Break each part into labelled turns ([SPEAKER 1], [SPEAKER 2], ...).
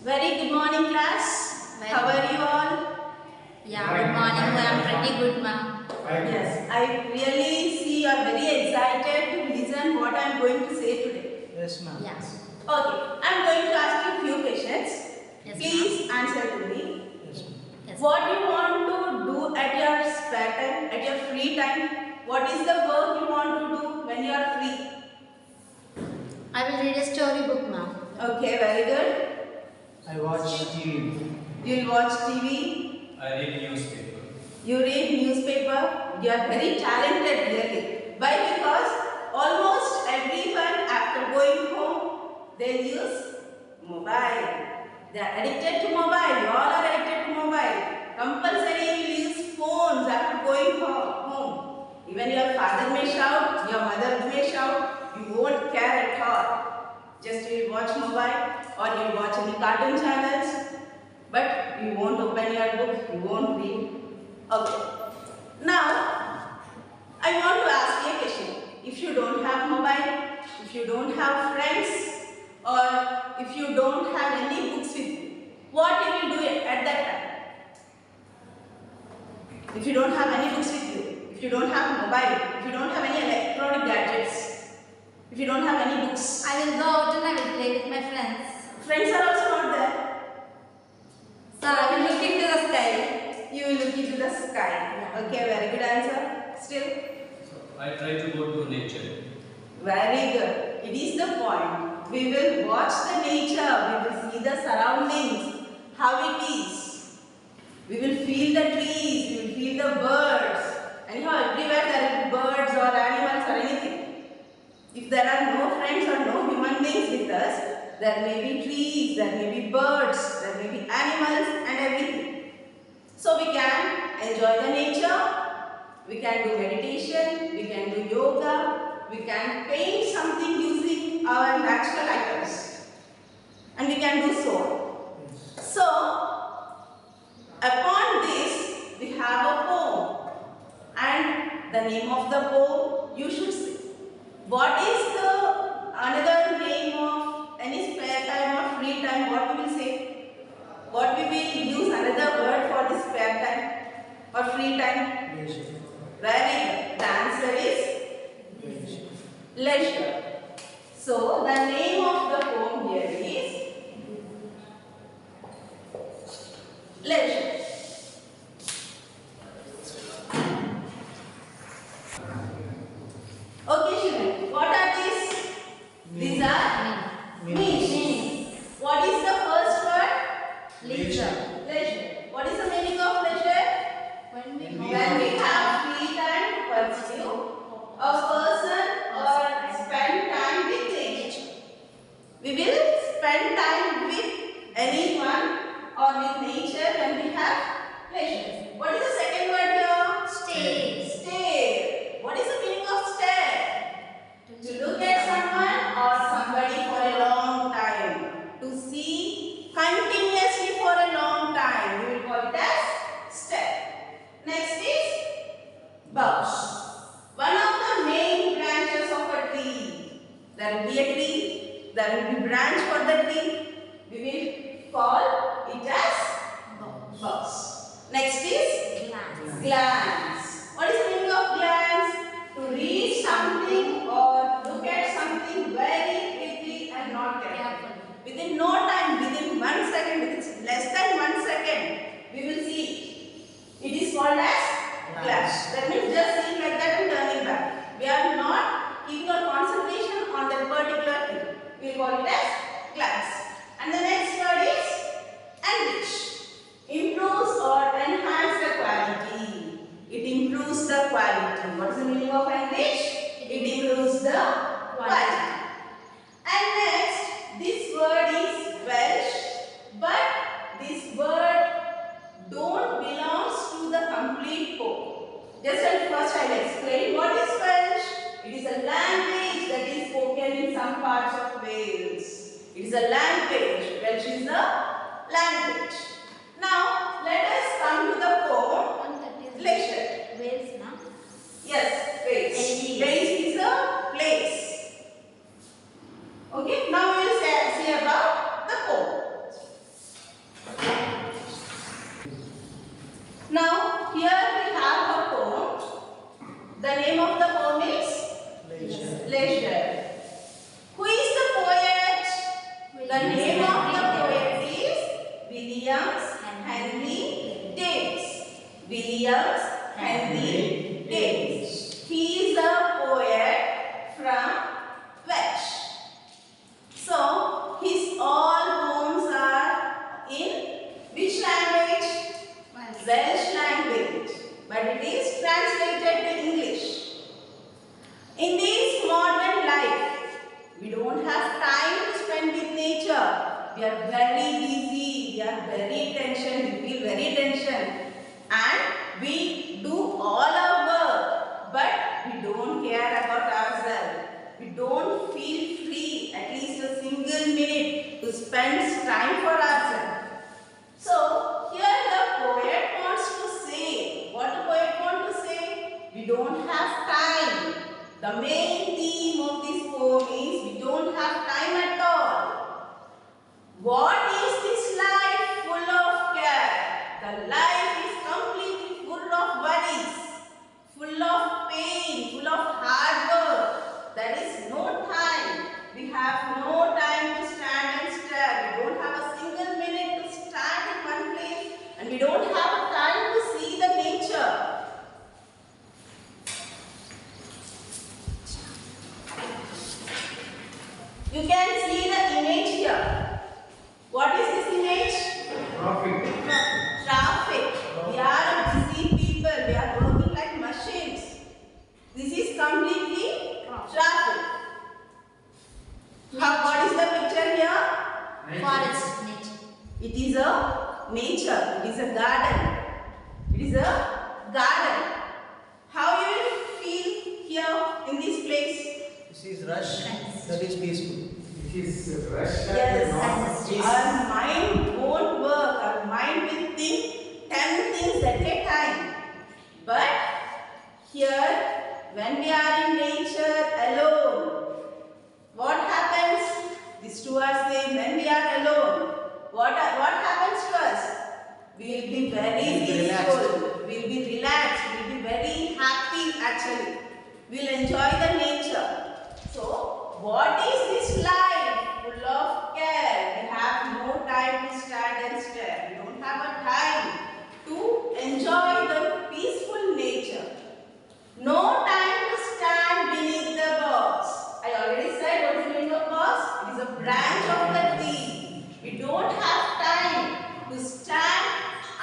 [SPEAKER 1] Very good morning, class.
[SPEAKER 2] Very
[SPEAKER 1] How are
[SPEAKER 2] good.
[SPEAKER 1] you all?
[SPEAKER 2] Yeah, good morning. I'm pretty good, ma'am.
[SPEAKER 1] Yes, I really see you are very excited to listen what I am going to say today.
[SPEAKER 3] Yes, ma'am.
[SPEAKER 2] Yeah.
[SPEAKER 1] Okay, I am going to ask you a few questions.
[SPEAKER 2] Yes,
[SPEAKER 1] Please answer to me.
[SPEAKER 3] Yes, ma'am.
[SPEAKER 2] Yes.
[SPEAKER 1] What do you want to do at your spare time, at your free time? What is the work you want to do when you are free?
[SPEAKER 2] I will read a story book, ma'am.
[SPEAKER 1] Okay, very good.
[SPEAKER 3] I watch TV.
[SPEAKER 1] You will watch TV.
[SPEAKER 4] I read newspaper.
[SPEAKER 1] You read newspaper. You are very talented, really. Why? Because almost everyone after going home, they use mobile. They are addicted to mobile. You all are addicted to mobile. Compulsory you will use phones after going home. Even your father may shout, your mother may shout. You won't care at all. Just you will watch mobile or you will watch any cartoon channels. But you won't open your book, you won't read. Okay. Now, I want to ask you a question. If you don't have mobile, if you don't have friends, or if you don't have any books with you, what you will do at that time? If you don't have any books with you, if you don't have mobile, if you don't have any electronic gadgets, if you don't have any books,
[SPEAKER 2] I will go out and I will play with my friends.
[SPEAKER 1] friends are also not there.
[SPEAKER 2] So I will look into the sky.
[SPEAKER 1] You will look into the sky. Okay, very good answer. Still,
[SPEAKER 4] So I try to go to nature.
[SPEAKER 1] very good. It is the point. We will watch the nature. We will see the surroundings, how it is. We will feel the trees. We will feel the birds. Anyhow, everywhere there will be birds or animals or anything. If there are no friends or no human beings with us, there may be trees, there may be birds, there may be animals and everything. So we can enjoy the nature, we can do meditation, we can do yoga, we can paint something using our natural items and we can do so on. So, upon this we have a poem and the name of the poem you should say. What is the another name of any spare time or free time? What we will say? What we will use another word for the spare time or free time?
[SPEAKER 3] Leisure.
[SPEAKER 1] Very good. The answer is
[SPEAKER 3] Leisure.
[SPEAKER 1] leisure. So the name of the poem here is leisure. Okay, children. What are these? These are meanings. What is the first word?
[SPEAKER 2] Leisure.
[SPEAKER 1] Leisure. What is the meaning of leisure?
[SPEAKER 2] When
[SPEAKER 1] When we have free time to pursue a person or spend time with nature. We will spend time with anyone or with nature when we have pleasure. What is the second word here?
[SPEAKER 2] Stay.
[SPEAKER 1] Stare. What is the meaning of stare? To look at someone or somebody for a long time. To see continuously for a long time. We will call it as stare. Next is bush. One of the main branches of a tree. There will be a tree. There will be branch for the tree. We will call it as bush. Next is
[SPEAKER 2] Glance.
[SPEAKER 1] glance. What is the meaning of glance? To read something or look at something very quickly and not carefully. Within no time, within 1 second, within less than 1 second, we will see it. It is called as glance. That means just seeing like that and turning back. We are not keeping our concentration on that particular thing. We will call it as glance. And the next word is enrich. Improves or enhance the quality. name of the poet is Williams Henry Davis. Williams Henry Davis. He is a poet from Welsh. So his all poems are in which language? Welsh language. But it is translated to English. In this modern life, we don't have time to spend with nature. We are very busy, we are very tension, we feel very tension. And we do all our work, but we don't care about ourselves. We don't feel free at least a single minute to spend time for ourselves. So, here the poet wants to say, what the poet wants to say? We don't have time. The main theme of this poem is we don't have time at all. What is this life full of care? The life is completely full of worries, full of pain, full of hard work. There is no time. We have no time to stand and stare. We don't have a single minute to stand in one place, and we don't have a time to see the nature. You can see the image here. What is this image?
[SPEAKER 3] Traffic.
[SPEAKER 1] Traffic. We are busy people. We are working like machines. This is completely traffic. What is the picture here?
[SPEAKER 2] Forest, nature.
[SPEAKER 1] It is a nature. It is a garden. It is a garden. How you will feel here in this place?
[SPEAKER 3] This is rush. That is peaceful.
[SPEAKER 5] It is rush.
[SPEAKER 1] Yes.
[SPEAKER 2] Yes.
[SPEAKER 1] Our mind won't work. Our mind will think 10 things at a time. But here, when we are in nature alone, what happens? These two are saying when we are alone, what happens to us? We will be very peaceful. We will be relaxed. We will be very happy actually. We will enjoy the nature. So, what is this life full of care? We have no time to stand and stare. We don't have a time to enjoy the peaceful nature. No time to stand beneath the box. I already said what is the meaning of box? It is a branch of the tree. We don't have time to stand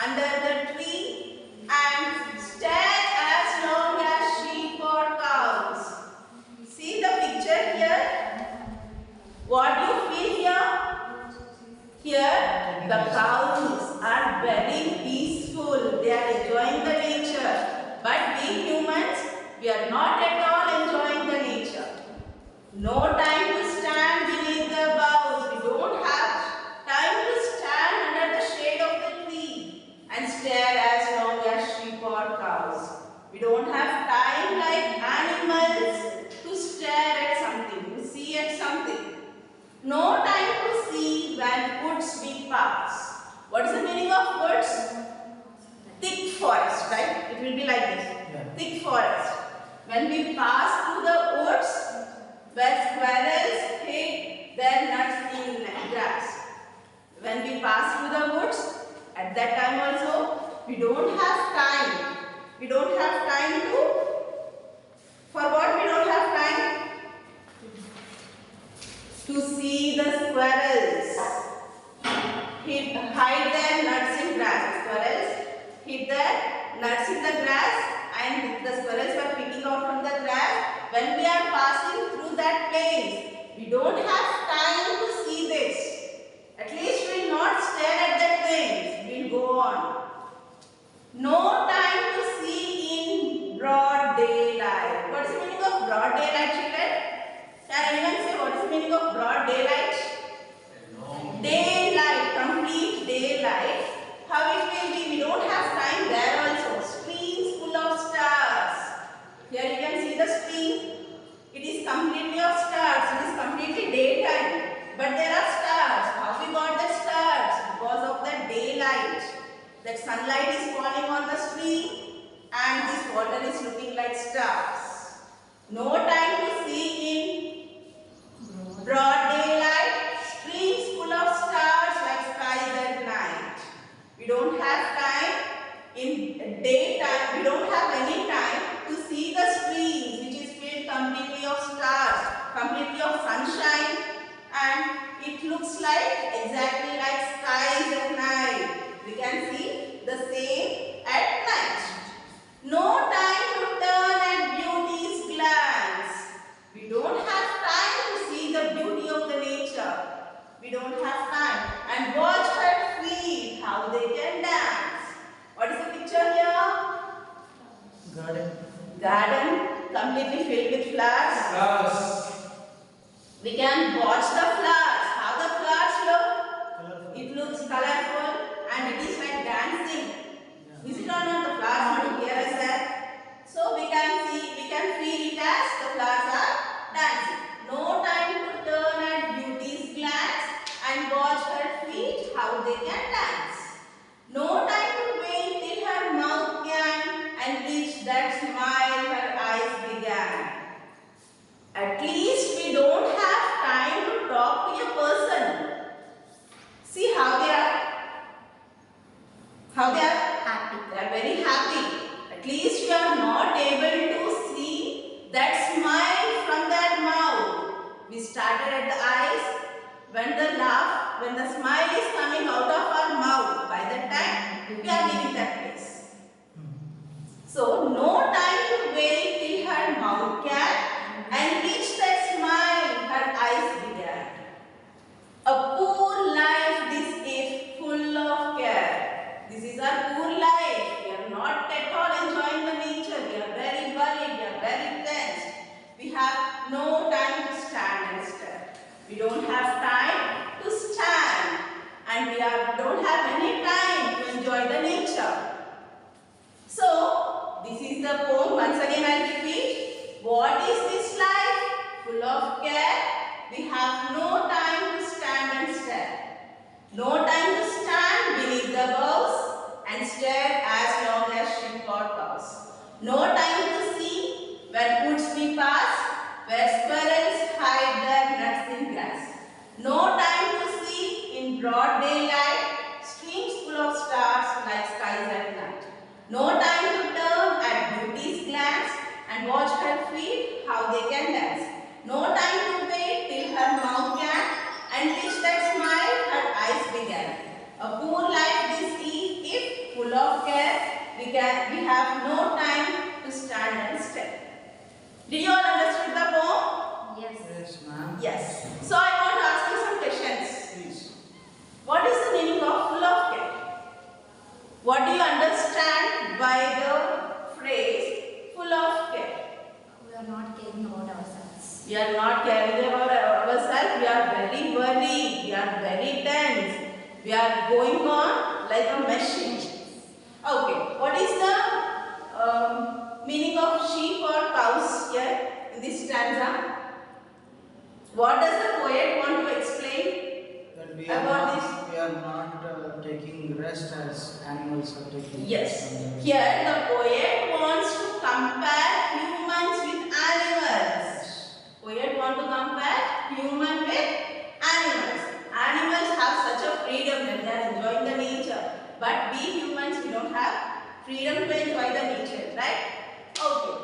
[SPEAKER 1] under the tree and stare as long as sheep or cows. See the picture here? What do you feel here? Here the cows are very peaceful. They are enjoying the nature. But we humans, we are not at all enjoying the nature. No time to stand beneath the boughs. We don't have time to stand under the shade of the tree and stare as long as sheep or cows. We don't have time like animals to stare at something, to see at something. No time to see when woods we pass. What is the meaning of woods? Thick forest, right? It will be like this.
[SPEAKER 3] Yeah.
[SPEAKER 1] Thick forest. When we pass through the woods, where squirrels hid their nuts in grass. When we pass through the woods, at that time also, we don't have time. We don't have time to, for what we don't have time? To see the squirrels hide their nuts in grass. Squirrels hid their nuts in the grass and the squirrels were picking out from the grass. When we are passing through that place, we don't have time to see this. At least we will not stare at that things. We will go on. No time to see in broad daylight. What is the meaning of broad daylight, children? Can anyone say what is the meaning of broad daylight? Daylight, complete daylight. How it will be? We don't have time there also. Screens full of stars. Here you can see the screen. It is completely of stars. It is completely daytime. But there are stars. How we got the stars? Because of the daylight. That sunlight is falling on the screen and this water is looking like stars. No time to see in broad daylight. Screens full of garden completely filled with flowers.
[SPEAKER 3] Flowers.
[SPEAKER 1] We can watch the flowers. How the flowers look?
[SPEAKER 3] Colorful.
[SPEAKER 1] It looks colorful and it is like dancing.
[SPEAKER 3] Yeah.
[SPEAKER 1] Is it or not? The flowers want to hear us there. So we can feel it as the flowers are dancing. No time to turn at beauty's glance and watch her feet how they can dance. No time to wait till her mouth can and reach that smile her eyes began. At least we don't have time to talk to a person. See how they are. How they are?
[SPEAKER 2] Happy.
[SPEAKER 1] They are very happy. At least we are not able to see that smile from their mouth. We started at the eyes. When the smile is coming out of our mouth, by that time we are leaving that place. So no time to wait till her mouth can and reach that smile her eyes began. A poor life this is, full of care. This is our poor life. We are not at all enjoying the nature. We are very worried. We are very tensed. We have no time to stand and stare. We don't have time to stand and we don't have any time to enjoy the nature. So, this is the poem. Once again I will repeat. What is this life? Full of care. We have no time to stand and stare. No time to stand beneath the boughs and stare as long as sheep or cows. No time to see when woods we pass, where squirrels hide their nuts in grass. No time to see in broad daylight, streams full of stars like skies at night. No time to turn at beauty's glance and watch her feet how they can dance. No time to wait till her mouth can and reach that smile her eyes began. A poor life this is if full of care. We have no time to stand and stare. Did you all understand the poem?
[SPEAKER 2] Yes.
[SPEAKER 3] Yes, ma'am.
[SPEAKER 1] Yes. So I want to ask you some questions.
[SPEAKER 3] Please.
[SPEAKER 1] What is the meaning of full of care? What do you understand by the phrase full of care?
[SPEAKER 2] We are not caring about ourselves.
[SPEAKER 1] We are not caring about ourselves. We are very worried. We are very tense. We are going on like a machine. Okay. What is the meaning of sheep or cows here in this stanza? What does the poet want to explain
[SPEAKER 3] That we
[SPEAKER 1] about this?
[SPEAKER 3] are not taking rest as animals are taking.
[SPEAKER 1] Yes.
[SPEAKER 3] rest.
[SPEAKER 1] Here the poet wants to compare humans with animals. Poet want to compare human with animals. Animals have such a freedom when they are enjoying the nature. But we humans, we don't have freedom to enjoy the nature, right? Okay.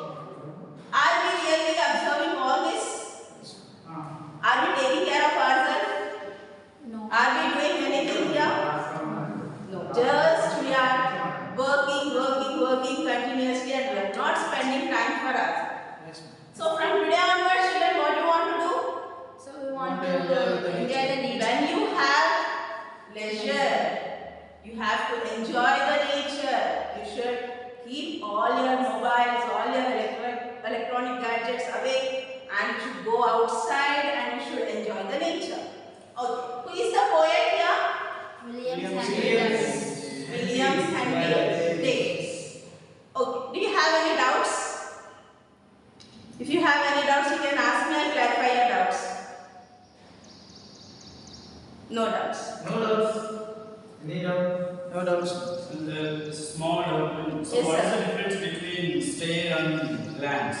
[SPEAKER 1] Are we really observing all this? Are we taking care of ourselves?
[SPEAKER 2] No.
[SPEAKER 1] Are we doing anything here? No. Just we are working continuously and we are not spending time for us.
[SPEAKER 3] Yes, ma'am.
[SPEAKER 1] So from today onwards, children, what do you want to do?
[SPEAKER 2] So we want to
[SPEAKER 3] enjoy the
[SPEAKER 2] enjoy the nature.
[SPEAKER 1] When you have leisure, you have to enjoy the nature. You should keep all your mobiles, all your electronic gadgets away and you should go outside and you should enjoy the nature. Okay. Who is the poet here?
[SPEAKER 2] Williams and
[SPEAKER 3] Williams.
[SPEAKER 2] Davis.
[SPEAKER 1] Williams and Davis. Okay. Do you have any doubts? If you have any doubts, you can ask me. I'll clarify your doubts. No doubts.
[SPEAKER 3] No doubts. Any doubt? No doubts.
[SPEAKER 4] The small so
[SPEAKER 1] Yes,
[SPEAKER 4] what is
[SPEAKER 1] sir.
[SPEAKER 4] the difference between stare and glance?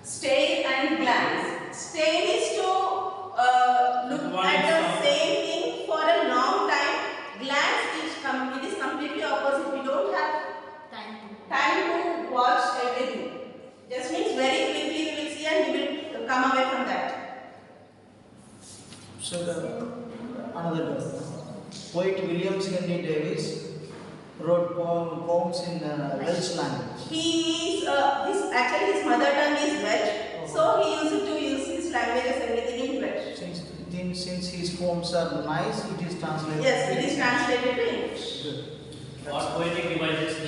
[SPEAKER 1] Stare and glance. Stare is to look
[SPEAKER 4] One
[SPEAKER 1] at
[SPEAKER 4] is
[SPEAKER 1] the
[SPEAKER 4] not-
[SPEAKER 1] same thing for a long time. Glance is it is completely opposite. We don't have time to watch everything. Just means very quickly we will see and we will come away from that.
[SPEAKER 3] So another poet Williams Henry Davis wrote poems in Welsh language.
[SPEAKER 1] He is actually his mother tongue is Welsh, so he used to use his language as everything in Welsh.
[SPEAKER 3] Since his poems are nice, it is translated.
[SPEAKER 1] Yes, it is translated to English.
[SPEAKER 3] Good.
[SPEAKER 4] What poetic devices